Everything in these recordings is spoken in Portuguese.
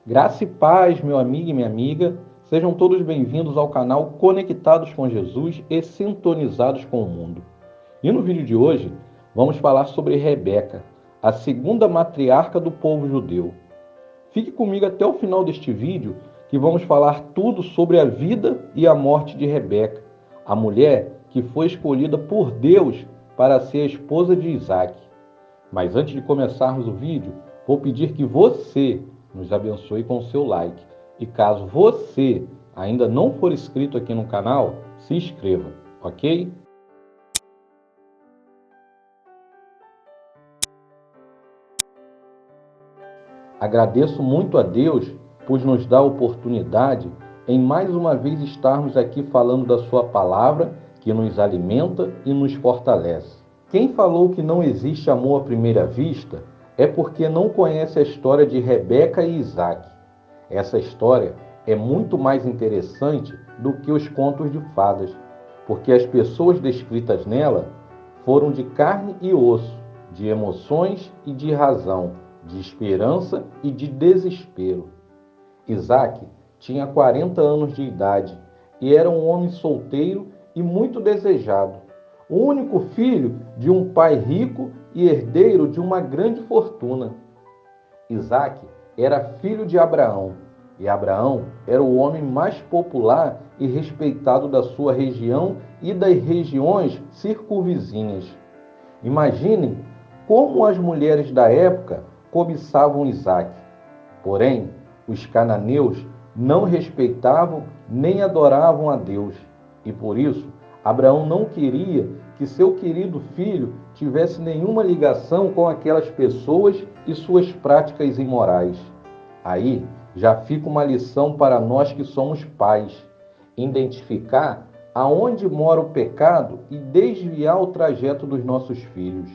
Graça e paz, meu amigo e minha amiga. Sejam todos bem-vindos ao canal Conectados com Jesus e Sintonizados com o Mundo. E no vídeo de hoje, vamos falar sobre Rebeca, a segunda matriarca do povo judeu. Fique comigo até o final deste vídeo, que vamos falar tudo sobre a vida e a morte de Rebeca, a mulher que foi escolhida por Deus para ser a esposa de Isaac. Mas antes de começarmos o vídeo, vou pedir que você nos abençoe com o seu like. E caso você ainda não for inscrito aqui no canal, se inscreva, ok? Agradeço muito a Deus por nos dar a oportunidade em mais uma vez estarmos aqui falando da sua palavra, que nos alimenta e nos fortalece. Quem falou que não existe amor à primeira vista é porque não conhece a história de Rebeca e Isaac. Essa história é muito mais interessante do que os contos de fadas, porque as pessoas descritas nela foram de carne e osso, de emoções e de razão, de esperança e de desespero. Isaac tinha 40 anos de idade e era um homem solteiro e muito desejado, o único filho de um pai rico e herdeiro de uma grande fortuna. Isaac era filho de Abraão, e Abraão era o homem mais popular e respeitado da sua região e das regiões circunvizinhas. Imaginem como as mulheres da época cobiçavam Isaac. Porém, os cananeus não respeitavam nem adoravam a Deus, e por isso Abraão não queria que seu querido filho tivesse nenhuma ligação com aquelas pessoas e suas práticas imorais. Aí já fica uma lição para nós que somos pais: identificar aonde mora o pecado e desviar o trajeto dos nossos filhos.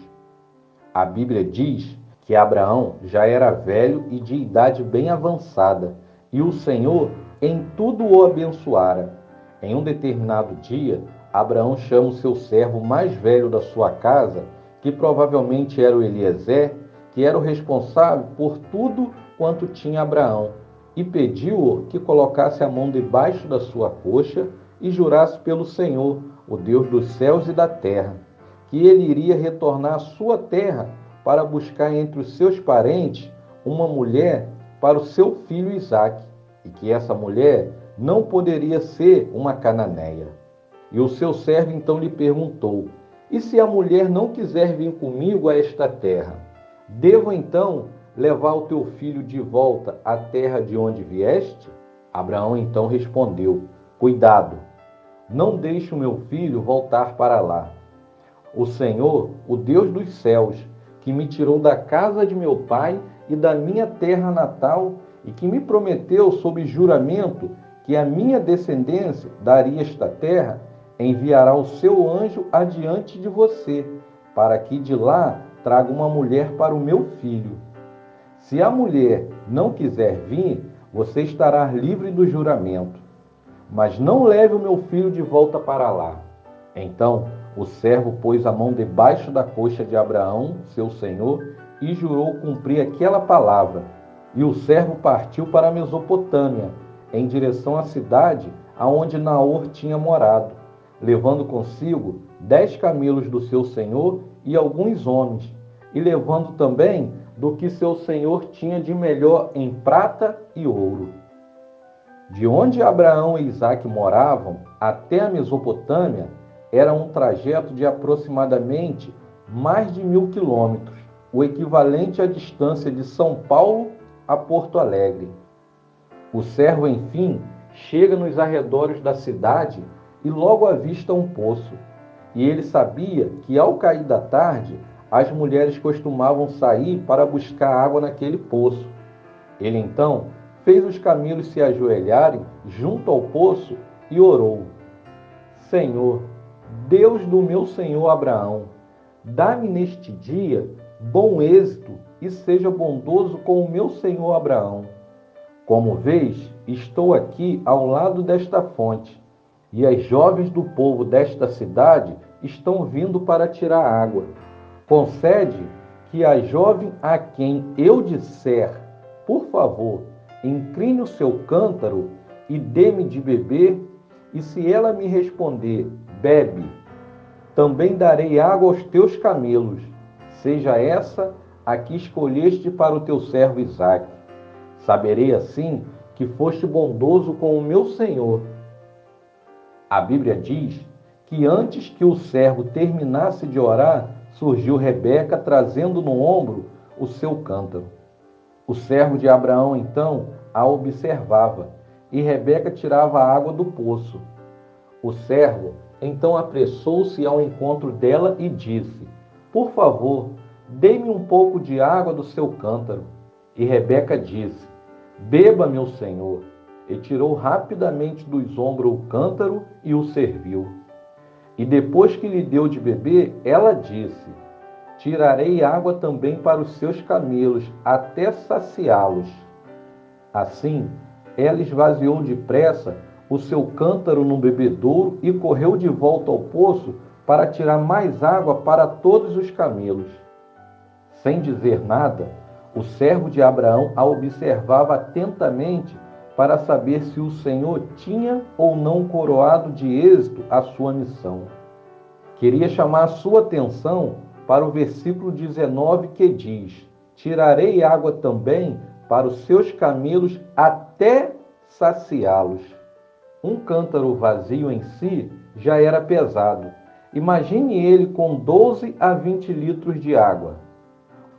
A Bíblia diz que Abraão já era velho e de idade bem avançada, e o Senhor em tudo o abençoara. Em um determinado dia, Abraão chama o seu servo mais velho da sua casa, que provavelmente era o Eliezer, que era o responsável por tudo quanto tinha Abraão, e pediu-o que colocasse a mão debaixo da sua coxa e jurasse pelo Senhor, o Deus dos céus e da terra, que ele iria retornar à sua terra para buscar entre os seus parentes uma mulher para o seu filho Isaque, e que essa mulher não poderia ser uma cananeia. E o seu servo então lhe perguntou: e se a mulher não quiser vir comigo a esta terra? Devo então levar o teu filho de volta à terra de onde vieste? Abraão então respondeu: cuidado, não deixe o meu filho voltar para lá. O Senhor, o Deus dos céus, que me tirou da casa de meu pai e da minha terra natal, e que me prometeu sob juramento que a minha descendência daria esta terra, enviará o seu anjo adiante de você, para que de lá traga uma mulher para o meu filho. Se a mulher não quiser vir, você estará livre do juramento. Mas não leve o meu filho de volta para lá. Então o servo pôs a mão debaixo da coxa de Abraão, seu senhor, e jurou cumprir aquela palavra. E o servo partiu para a Mesopotâmia, em direção à cidade aonde Naor tinha morado, levando consigo 10 camelos do seu senhor e alguns homens, e levando também do que seu senhor tinha de melhor em prata e ouro. De onde Abraão e Isaque moravam até a Mesopotâmia era um trajeto de aproximadamente mais de 1.000 quilômetros, o equivalente à distância de São Paulo a Porto Alegre. O servo, enfim, chega nos arredores da cidade e logo avista um poço. E ele sabia que, ao cair da tarde, as mulheres costumavam sair para buscar água naquele poço. Ele então fez os camelos se ajoelharem junto ao poço e orou: Senhor, Deus do meu senhor Abraão, dá-me neste dia bom êxito e seja bondoso com o meu senhor Abraão. Como vês, estou aqui ao lado desta fonte, e as jovens do povo desta cidade estão vindo para tirar água. Concede que a jovem a quem eu disser, por favor, incline o seu cântaro e dê-me de beber, e se ela me responder, bebe, também darei água aos teus camelos, seja essa a que escolheste para o teu servo Isaque. Saberei assim que foste bondoso com o meu senhor. A Bíblia diz que antes que o servo terminasse de orar, surgiu Rebeca trazendo no ombro o seu cântaro. O servo de Abraão, então, a observava, e Rebeca tirava a água do poço. O servo, então, apressou-se ao encontro dela e disse, por favor, dê-me um pouco de água do seu cântaro. E Rebeca disse, beba, meu senhor. E tirou rapidamente dos ombros o cântaro e o serviu. E depois que lhe deu de beber, ela disse, tirarei água também para os seus camelos, até saciá-los. Assim, ela esvaziou depressa o seu cântaro no bebedouro e correu de volta ao poço para tirar mais água para todos os camelos. Sem dizer nada, o servo de Abraão a observava atentamente para saber se o Senhor tinha ou não coroado de êxito a sua missão. Queria chamar a sua atenção para o versículo 19 que diz, tirarei água também para os seus camelos até saciá-los. Um cântaro vazio em si já era pesado. Imagine ele com 12 a 20 litros de água.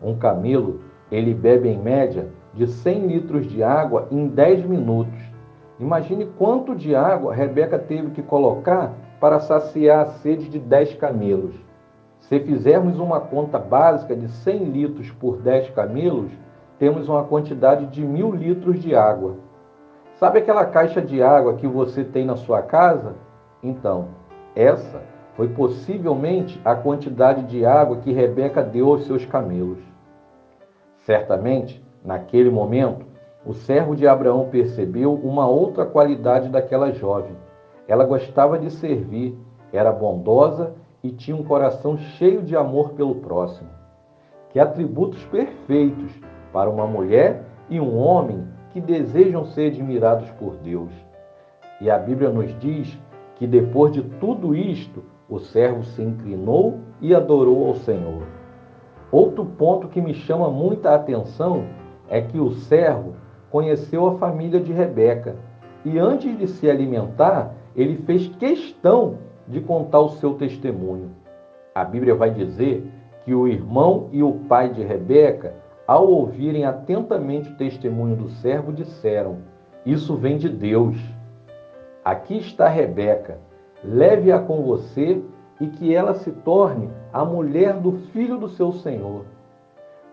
Um camelo, ele bebe em média de 100 litros de água em 10 minutos. Imagine quanto de água Rebeca teve que colocar para saciar a sede de 10 camelos. Se fizermos uma conta básica de 100 litros por 10 camelos, temos uma quantidade de 1.000 litros de água. Sabe aquela caixa de água que você tem na sua casa? Então, essa foi possivelmente a quantidade de água que Rebeca deu aos seus camelos. Certamente, naquele momento, o servo de Abraão percebeu uma outra qualidade daquela jovem. Ela gostava de servir, era bondosa e tinha um coração cheio de amor pelo próximo. Que atributos perfeitos para uma mulher e um homem que desejam ser admirados por Deus. E a Bíblia nos diz que depois de tudo isto, o servo se inclinou e adorou ao Senhor. Outro ponto que me chama muita atenção é que o servo conheceu a família de Rebeca e antes de se alimentar, ele fez questão de contar o seu testemunho. A Bíblia vai dizer que o irmão e o pai de Rebeca, ao ouvirem atentamente o testemunho do servo, disseram, isso vem de Deus. Aqui está Rebeca, leve-a com você e que ela se torne a mulher do filho do seu senhor.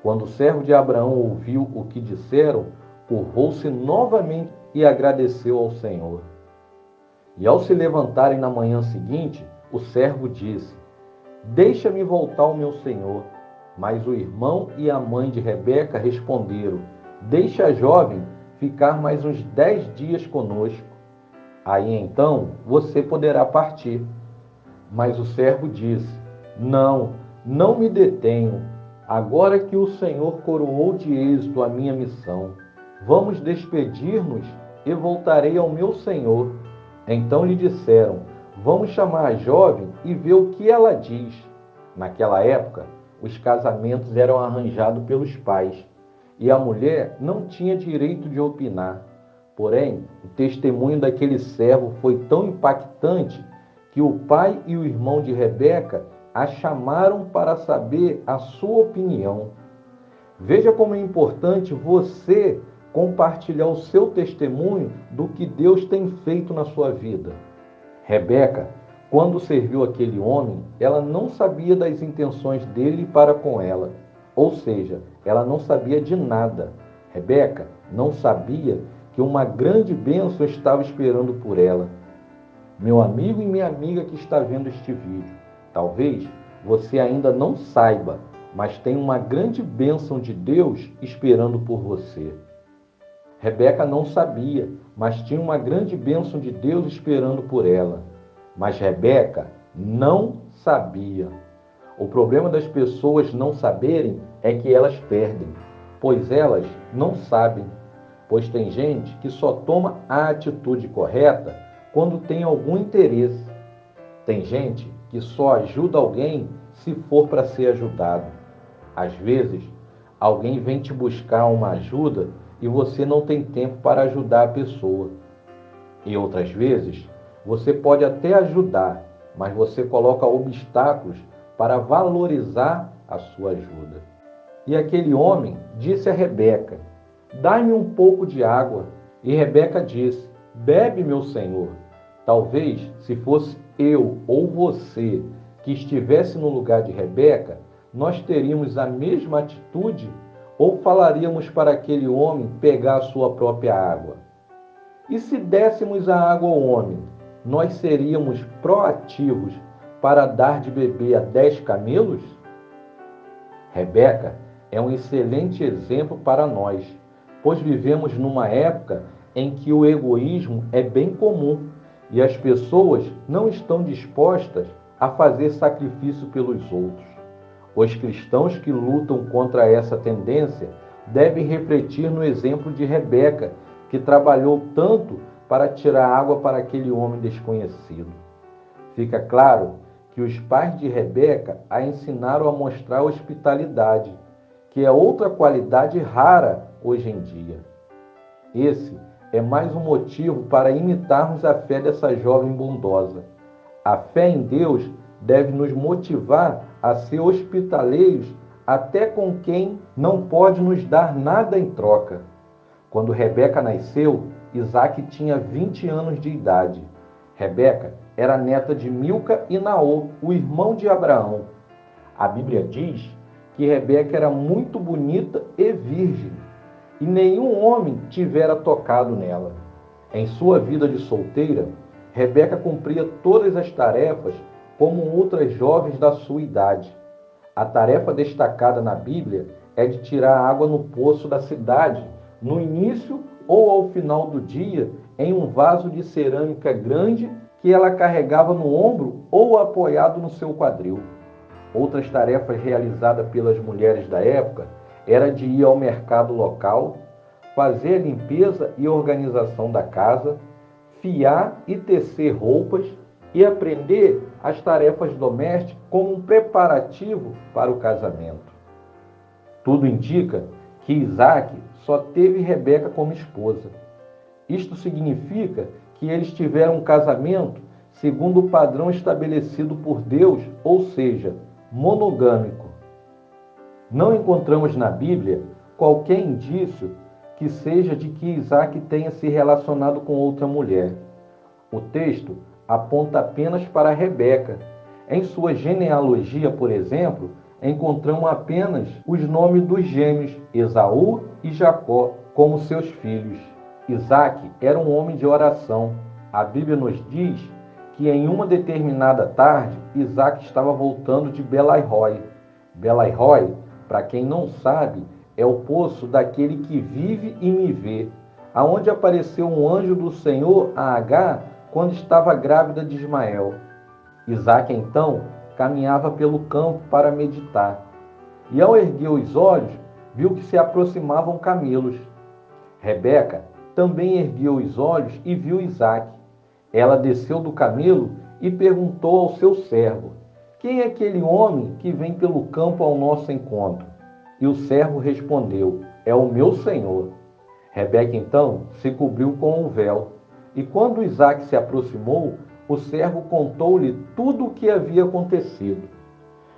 Quando o servo de Abraão ouviu o que disseram, curvou-se novamente e agradeceu ao Senhor. E ao se levantarem na manhã seguinte, o servo disse, deixa-me voltar ao meu senhor. Mas o irmão e a mãe de Rebeca responderam, deixa a jovem ficar mais uns 10 dias conosco. Aí então você poderá partir. Mas o servo disse, não me detenho. Agora que o Senhor coroou de êxito a minha missão, vamos despedir-nos e voltarei ao meu senhor. Então lhe disseram, vamos chamar a jovem e ver o que ela diz. Naquela época, os casamentos eram arranjados pelos pais e a mulher não tinha direito de opinar. Porém, o testemunho daquele servo foi tão impactante que o pai e o irmão de Rebeca a chamaram para saber a sua opinião. Veja como é importante você compartilhar o seu testemunho do que Deus tem feito na sua vida. Rebeca, quando serviu aquele homem, ela não sabia das intenções dele para com ela. Ou seja, ela não sabia de nada. Rebeca não sabia que uma grande bênção estava esperando por ela. Meu amigo e minha amiga que está vendo este vídeo, talvez você ainda não saiba, mas tem uma grande bênção de Deus esperando por você. Rebeca não sabia, mas tinha uma grande bênção de Deus esperando por ela. Mas Rebeca não sabia. O problema das pessoas não saberem é que elas perdem, pois elas não sabem. pois tem gente que só toma a atitude correta quando tem algum interesse. Tem gente que só ajuda alguém se for para ser ajudado. Às vezes, alguém vem te buscar uma ajuda e você não tem tempo para ajudar a pessoa. E outras vezes, você pode até ajudar, mas você coloca obstáculos para valorizar a sua ajuda. E aquele homem disse a Rebeca: "Dá-me um pouco de água." E Rebeca disse: "Bebe, meu senhor." Talvez, se fosse eu ou você que estivesse no lugar de Rebeca, nós teríamos a mesma atitude ou falaríamos para aquele homem pegar a sua própria água? E se dessemos a água ao homem, nós seríamos proativos para dar de beber a 10 camelos? Rebeca é um excelente exemplo para nós, pois vivemos numa época em que o egoísmo é bem comum e as pessoas não estão dispostas a fazer sacrifício pelos outros. Os cristãos que lutam contra essa tendência devem refletir no exemplo de Rebeca, que trabalhou tanto para tirar água para aquele homem desconhecido. Fica claro que os pais de Rebeca a ensinaram a mostrar hospitalidade, que é outra qualidade rara hoje em dia. Esse é mais um motivo para imitarmos a fé dessa jovem bondosa. A fé em Deus deve nos motivar a ser hospitaleiros até com quem não pode nos dar nada em troca. Quando Rebeca nasceu, Isaque tinha 20 anos de idade. Rebeca era neta de Milca e Naor, o irmão de Abraão. A Bíblia diz que Rebeca era muito bonita e virgem, e nenhum homem tivera tocado nela. Em sua vida de solteira, Rebeca cumpria todas as tarefas como outras jovens da sua idade. A tarefa destacada na Bíblia é de tirar água no poço da cidade, no início ou ao final do dia, em um vaso de cerâmica grande que ela carregava no ombro ou apoiado no seu quadril. Outras tarefas realizadas pelas mulheres da época era de ir ao mercado local, fazer a limpeza e organização da casa, fiar e tecer roupas e aprender as tarefas domésticas como um preparativo para o casamento. Tudo indica que Isaque só teve Rebeca como esposa. Isto significa que eles tiveram um casamento segundo o padrão estabelecido por Deus, ou seja, monogâmico. Não encontramos na Bíblia qualquer indício que seja de que Isaque tenha se relacionado com outra mulher. O texto aponta apenas para Rebeca. Em sua genealogia, por exemplo, encontramos apenas os nomes dos gêmeos Esaú e Jacó como seus filhos. Isaque era um homem de oração. A Bíblia nos diz que em uma determinada tarde, Isaque estava voltando de Belai-Roi. Belai-Roi, para quem não sabe, é o poço daquele que vive e me vê, aonde apareceu um anjo do Senhor a Agar quando estava grávida de Ismael. Isaque, então, caminhava pelo campo para meditar. E ao erguer os olhos, viu que se aproximavam camelos. Rebeca também ergueu os olhos e viu Isaque. Ela desceu do camelo e perguntou ao seu servo: "Quem é aquele homem que vem pelo campo ao nosso encontro?" E o servo respondeu: "É o meu senhor." Rebeca então se cobriu com um véu. E quando Isaque se aproximou, o servo contou-lhe tudo o que havia acontecido.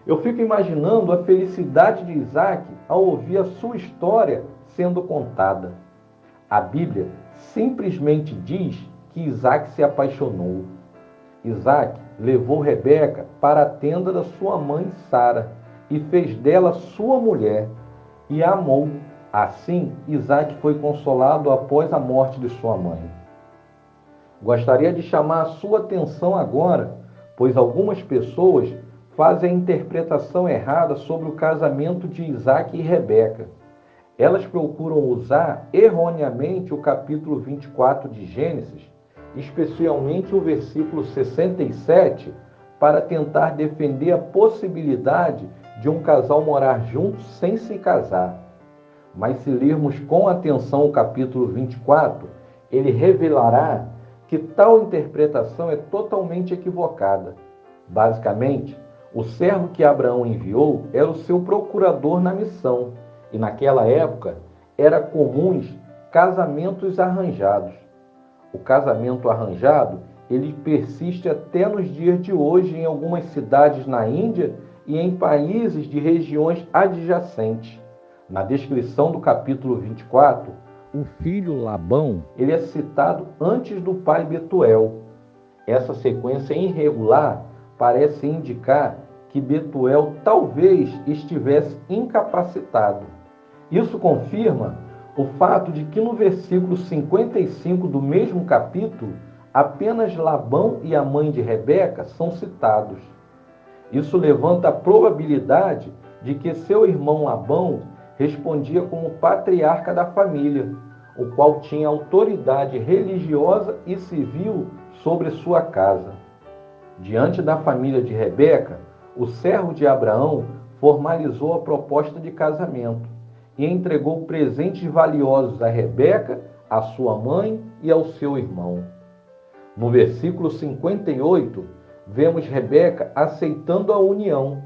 Eu fico imaginando a felicidade de Isaque ao ouvir a sua história sendo contada. A Bíblia simplesmente diz que Isaque se apaixonou. Isaque levou Rebeca para a tenda da sua mãe Sara e fez dela sua mulher e a amou. Assim, Isaque foi consolado após a morte de sua mãe. Gostaria de chamar a sua atenção agora, pois algumas pessoas fazem a interpretação errada sobre o casamento de Isaque e Rebeca. Elas procuram usar erroneamente o capítulo 24 de Gênesis, especialmente o versículo 67, para tentar defender a possibilidade de um casal morar juntos sem se casar. mas se lermos com atenção o capítulo 24, ele revelará que tal interpretação é totalmente equivocada. Basicamente, o servo que Abraão enviou era o seu procurador na missão, e naquela época era comuns casamentos arranjados. O casamento arranjado, ele persiste até nos dias de hoje em algumas cidades na Índia e em países de regiões adjacentes. Na descrição do capítulo 24, o filho Labão, ele é citado antes do pai Betuel. Essa sequência irregular parece indicar que Betuel talvez estivesse incapacitado. Isso confirma o fato de que no versículo 55 do mesmo capítulo, apenas Labão e a mãe de Rebeca são citados. Isso levanta a probabilidade de que seu irmão Labão respondia como patriarca da família, o qual tinha autoridade religiosa e civil sobre sua casa. Diante da família de Rebeca, o servo de Abraão formalizou a proposta de casamento e entregou presentes valiosos a Rebeca, a sua mãe e ao seu irmão. No versículo 58, vemos Rebeca aceitando a união.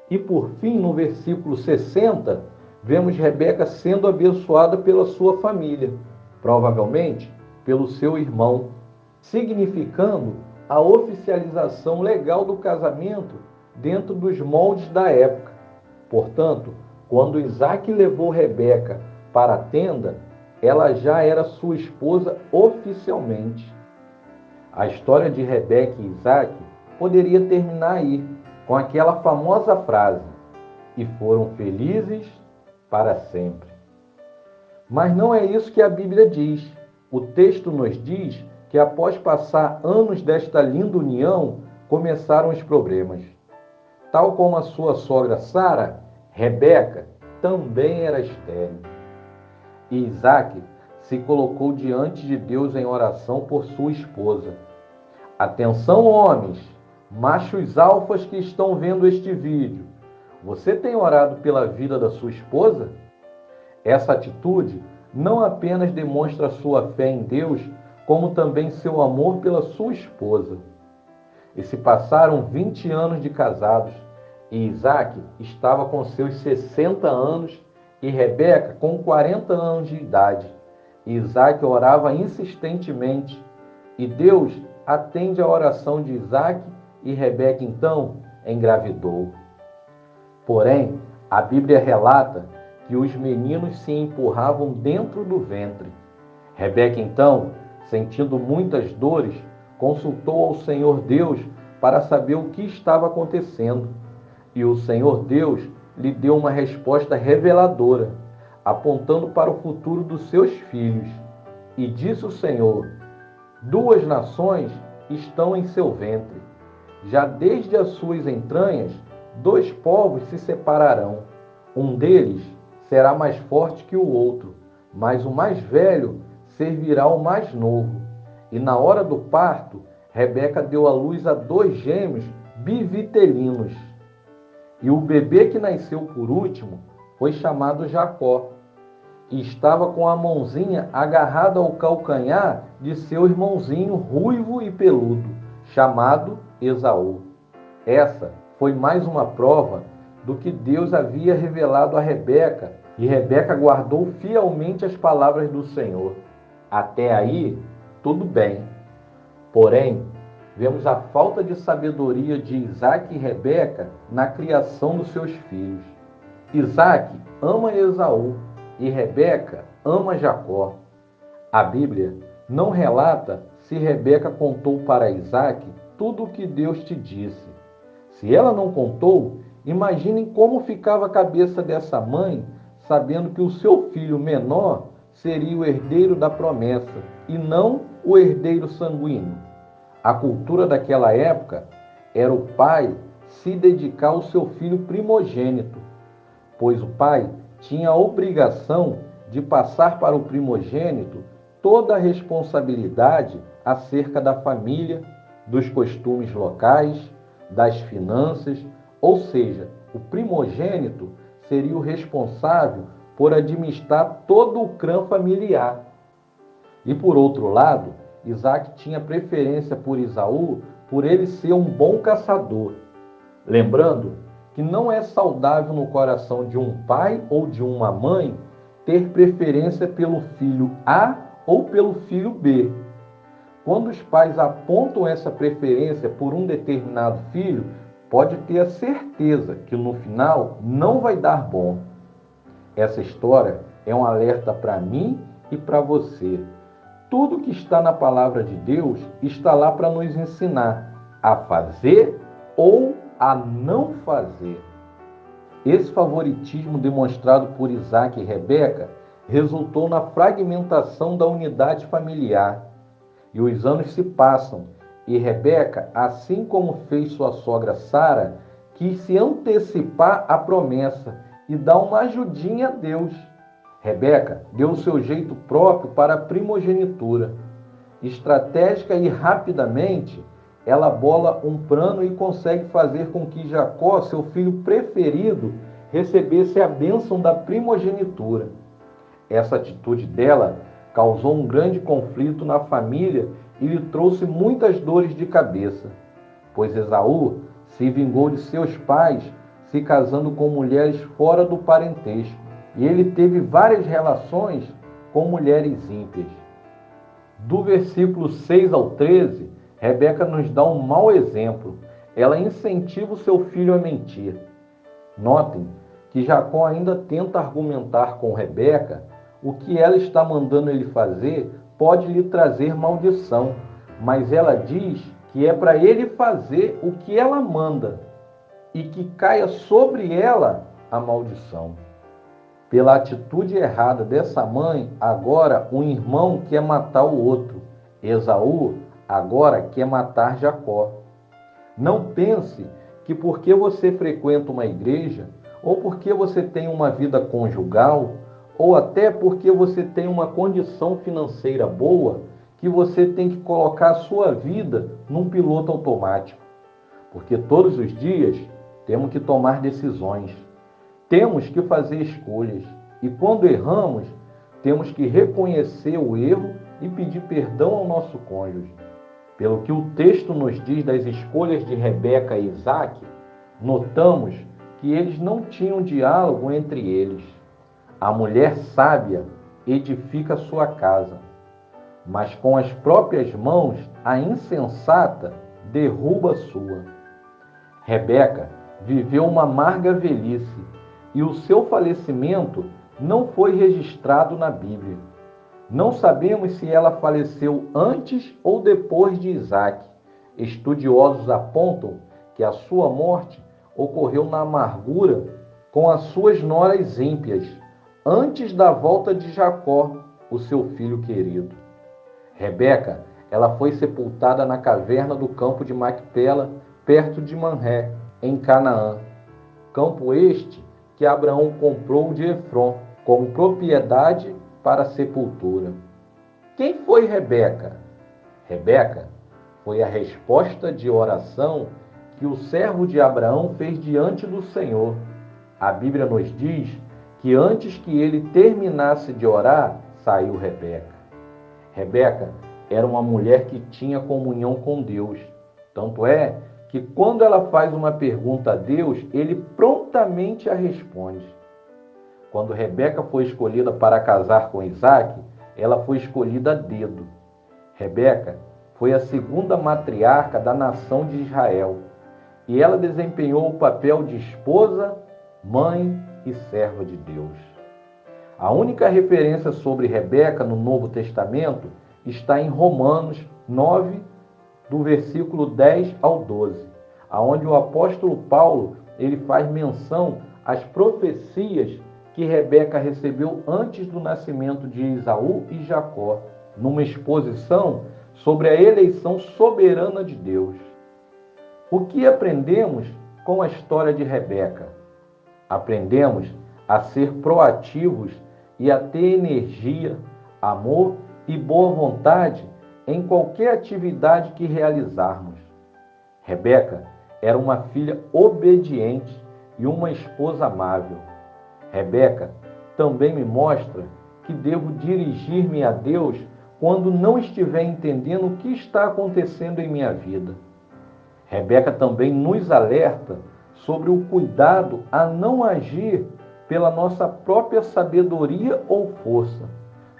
E por fim, no versículo 60, vemos Rebeca sendo abençoada pela sua família, provavelmente pelo seu irmão, significando a oficialização legal do casamento dentro dos moldes da época. Portanto, quando Isaac levou Rebeca para a tenda, ela já era sua esposa oficialmente. A história de Rebeca e Isaac poderia terminar aí, com aquela famosa frase: "E foram felizes para sempre". Mas não é isso que a Bíblia diz. O texto nos diz que após passar anos desta linda união, começaram os problemas. Tal como a sua sogra Sara, Rebeca também era estéril. E Isaac se colocou diante de Deus em oração por sua esposa. Atenção, homens, machos alfas que estão vendo este vídeo. Você tem orado pela vida da sua esposa? Essa atitude não apenas demonstra sua fé em Deus, como também seu amor pela sua esposa. E se passaram 20 anos de casados, e Isaac estava com seus 60 anos e Rebeca com 40 anos de idade. Isaac orava insistentemente, e Deus atende a oração de Isaac, e Rebeca então engravidou. Porém, a Bíblia relata que os meninos se empurravam dentro do ventre. Rebeca então, sentindo muitas dores, consultou ao Senhor Deus para saber o que estava acontecendo. E o Senhor Deus lhe deu uma resposta reveladora, apontando para o futuro dos seus filhos. E disse o Senhor: "Duas nações estão em seu ventre. Já desde as suas entranhas, dois povos se separarão. Um deles será mais forte que o outro, mas o mais velho servirá ao mais novo." E na hora do parto, Rebeca deu à luz a dois gêmeos bivitelinos. E o bebê que nasceu por último foi chamado Jacó, e estava com a mãozinha agarrada ao calcanhar de seu irmãozinho ruivo e peludo, chamado Esaú. Essa foi mais uma prova do que Deus havia revelado a Rebeca, e Rebeca guardou fielmente as palavras do Senhor. Até aí, tudo bem. Porém, vemos a falta de sabedoria de Isaac e Rebeca na criação dos seus filhos. Isaac ama Esaú e Rebeca ama Jacó. A Bíblia não relata se Rebeca contou para Isaac tudo o que Deus te disse. Se ela não contou, imaginem como ficava a cabeça dessa mãe, sabendo que o seu filho menor seria o herdeiro da promessa e não o herdeiro sanguíneo. A cultura daquela época era o pai se dedicar ao seu filho primogênito, pois o pai tinha a obrigação de passar para o primogênito toda a responsabilidade acerca da família, dos costumes locais, das finanças, ou seja, o primogênito seria o responsável por administrar todo o clã familiar. E por outro lado, Isaac tinha preferência por Esaú por ele ser um bom caçador. Lembrando que não é saudável no coração de um pai ou de uma mãe ter preferência pelo filho A ou pelo filho B. Quando os pais apontam essa preferência por um determinado filho, pode ter a certeza que no final não vai dar bom. Essa história é um alerta para mim e para você. Tudo que está na palavra de Deus está lá para nos ensinar a fazer ou a não fazer. Esse favoritismo demonstrado por Isaac e Rebeca resultou na fragmentação da unidade familiar. E os anos se passam, e Rebeca, assim como fez sua sogra Sara, quis se antecipar à promessa e dar uma ajudinha a Deus. Rebeca deu o seu jeito próprio para a primogenitura. Estratégica e rapidamente, ela bola um plano e consegue fazer com que Jacó, seu filho preferido, recebesse a bênção da primogenitura. Essa atitude dela causou um grande conflito na família e lhe trouxe muitas dores de cabeça, pois Esaú se vingou de seus pais se casando com mulheres fora do parentesco, e ele teve várias relações com mulheres ímpias. Do versículo 6 ao 13, Rebeca nos dá um mau exemplo. Ela incentiva o seu filho a mentir. Notem que Jacó ainda tenta argumentar com Rebeca. O que ela está mandando ele fazer pode lhe trazer maldição, mas ela diz que é para ele fazer o que ela manda e que caia sobre ela a maldição. Pela atitude errada dessa mãe, agora um irmão quer matar o outro. Esaú agora quer matar Jacó. Não pense que porque você frequenta uma igreja, ou porque você tem uma vida conjugal, ou até porque você tem uma condição financeira boa, que você tem que colocar a sua vida num piloto automático. Porque todos os dias temos que tomar decisões. Temos que fazer escolhas. E quando erramos, temos que reconhecer o erro e pedir perdão ao nosso cônjuge. Pelo que o texto nos diz das escolhas de Rebeca e Isaac, notamos que eles não tinham diálogo entre eles. A mulher sábia edifica sua casa, mas com as próprias mãos a insensata derruba a sua. Rebeca viveu uma amarga velhice e o seu falecimento não foi registrado na Bíblia. Não sabemos se ela faleceu antes ou depois de Isaac. Estudiosos apontam que a sua morte ocorreu na amargura com as suas noras ímpias, antes da volta de Jacó, o seu filho querido. Rebeca, ela foi sepultada na caverna do campo de Macpela, perto de Manré, em Canaã. Campo este que Abraão comprou de Efron como propriedade para a sepultura. Quem foi Rebeca? Rebeca foi a resposta de oração que o servo de Abraão fez diante do Senhor. A Bíblia nos diz que antes que ele terminasse de orar, saiu Rebeca. Rebeca era uma mulher que tinha comunhão com Deus. Tanto é que quando ela faz uma pergunta a Deus, ele prontamente a responde. Quando Rebeca foi escolhida para casar com Isaac, ela foi escolhida a dedo. Rebeca foi a segunda matriarca da nação de Israel, e ela desempenhou o papel de esposa, mãe e serva de Deus. A única referência sobre Rebeca no Novo Testamento está em Romanos 9, do versículo 10 ao 12, aonde o apóstolo Paulo ele faz menção às profecias que Rebeca recebeu antes do nascimento de Esaú e Jacó, numa exposição sobre a eleição soberana de Deus. O que aprendemos com a história de Rebeca? Aprendemos a ser proativos e a ter energia, amor e boa vontade em qualquer atividade que realizarmos. Rebeca era uma filha obediente e uma esposa amável. Rebeca também me mostra que devo dirigir-me a Deus quando não estiver entendendo o que está acontecendo em minha vida. Rebeca também nos alerta sobre o cuidado a não agir pela nossa própria sabedoria ou força,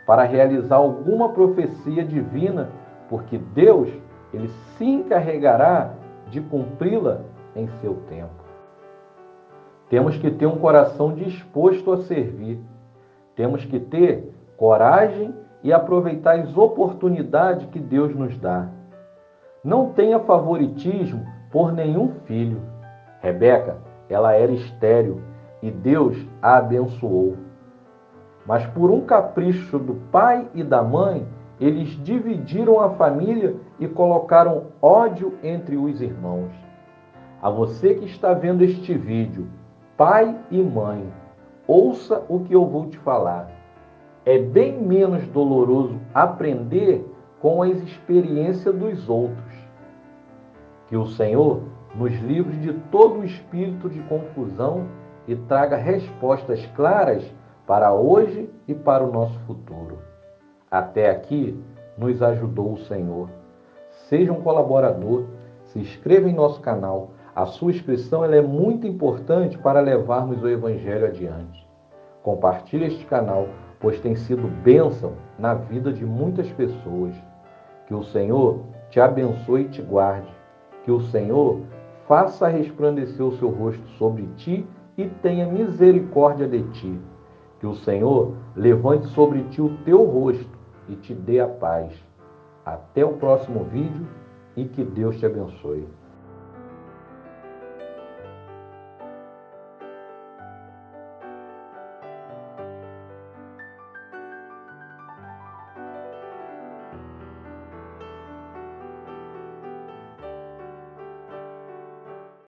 para realizar alguma profecia divina, porque Deus, ele se encarregará de cumpri-la em seu tempo. Temos que ter um coração disposto a servir. Temos que ter coragem e aproveitar as oportunidades que Deus nos dá. Não tenha favoritismo por nenhum filho. Rebeca, ela era estéril e Deus a abençoou. Mas por um capricho do pai e da mãe, eles dividiram a família e colocaram ódio entre os irmãos. A você que está vendo este vídeo, pai e mãe, ouça o que eu vou te falar. É bem menos doloroso aprender com as experiências dos outros. Que o Senhor nos livre de todo o espírito de confusão e traga respostas claras para hoje e para o nosso futuro. Até aqui nos ajudou o Senhor. Seja um colaborador, se inscreva em nosso canal. A sua inscrição ela é muito importante para levarmos o Evangelho adiante. Compartilhe este canal, pois tem sido bênção na vida de muitas pessoas. Que o Senhor te abençoe e te guarde. Que o Senhor faça resplandecer o seu rosto sobre ti e tenha misericórdia de ti. Que o Senhor levante sobre ti o teu rosto e te dê a paz. Até o próximo vídeo e que Deus te abençoe.